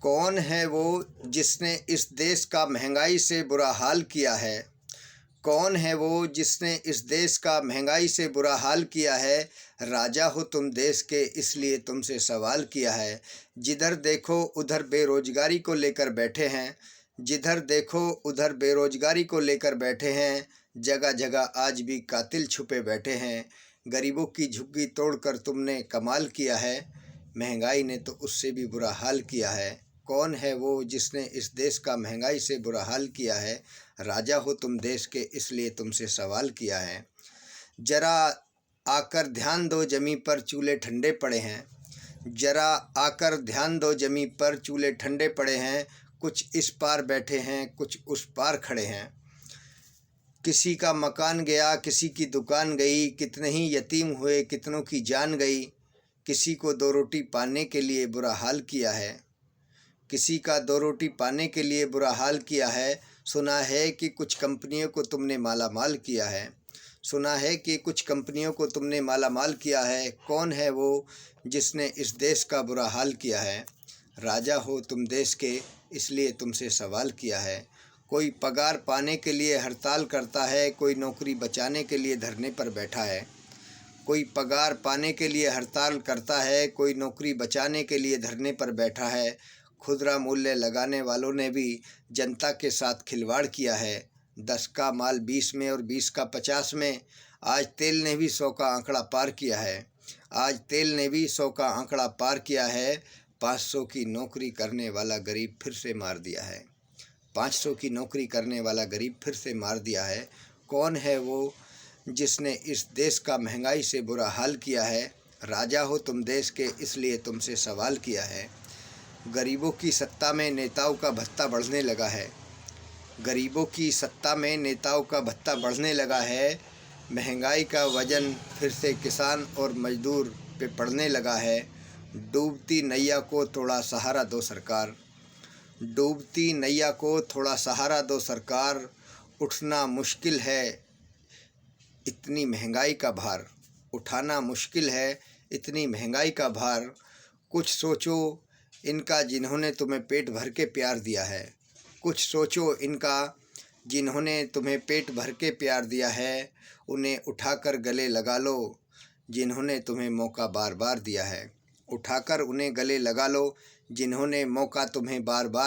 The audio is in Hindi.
कौन है वो जिसने इस देश का महंगाई से बुरा हाल किया है? कौन है वो जिसने इस देश का महंगाई से बुरा हाल किया है? राजा हो तुम देश के इसलिए तुमसे सवाल किया है। जिधर देखो उधर बेरोजगारी को लेकर बैठे हैं। जिधर देखो उधर बेरोजगारी को लेकर बैठे हैं। जगह जगह आज भी कातिल छुपे बैठे हैं। गरीबों की झुग्गी तोड़कर तुमने कमाल किया है। महंगाई ने तो उससे भी बुरा हाल किया है। कौन है वो जिसने इस देश का महंगाई से बुरा हाल किया है? राजा हो तुम देश के इसलिए तुमसे सवाल किया है। जरा आकर ध्यान दो जमी पर चूल्हे ठंडे पड़े हैं। जरा आकर ध्यान दो जमी पर चूल्हे ठंडे पड़े हैं। कुछ इस पार बैठे हैं, कुछ उस पार खड़े हैं। किसी का मकान गया, किसी की दुकान गई। कितने ही यतीम हुए, कितनों की जान गई। किसी को दो रोटी पाने के लिए बुरा हाल किया है। किसी का दो रोटी पाने के लिए बुरा हाल किया है। सुना है कि कुछ कंपनियों को तुमने माला माल किया है। सुना है कि कुछ कंपनियों को तुमने माला माल किया है। कौन है वो जिसने इस देश का बुरा हाल किया है? राजा हो तुम देश के इसलिए तुमसे सवाल किया है। कोई पगार पाने के लिए हड़ताल करता है, कोई नौकरी बचाने के लिए धरने पर बैठा है। कोई पगार पाने के लिए हड़ताल करता है, कोई नौकरी बचाने के लिए धरने पर बैठा है। खुदरा मूल्य लगाने वालों ने भी जनता के साथ खिलवाड़ किया है। 10 का माल 20 में और 20 का 50 में। आज तेल ने भी 100 का आंकड़ा पार किया है। आज तेल ने भी 100 का आंकड़ा पार किया है। 500 की नौकरी करने वाला गरीब फिर से मार दिया है। 500 की नौकरी करने वाला गरीब फिर से मार दिया है। कौन है वो जिसने इस देश का महंगाई से बुरा हाल किया है? राजा हो तुम देश के इसलिए तुमसे सवाल किया है। गरीबों की सत्ता में नेताओं का भत्ता बढ़ने लगा है। गरीबों की सत्ता में नेताओं का भत्ता बढ़ने लगा है। महंगाई का वजन फिर से किसान और मजदूर पे पड़ने लगा है। डूबती नैया को थोड़ा सहारा दो सरकार। डूबती नैया को थोड़ा सहारा दो सरकार। उठना मुश्किल है इतनी महंगाई का भार। उठाना मुश्किल है इतनी महंगाई का भार। कुछ सोचो इनका जिन्होंने तुम्हें पेट भर के प्यार दिया है। कुछ सोचो इनका जिन्होंने तुम्हें पेट भर के प्यार दिया है। उन्हें उठाकर गले लगा लो जिन्होंने तुम्हें मौका बार बार दिया है। उठाकर उन्हें गले लगा लो जिन्होंने मौका तुम्हें बार बार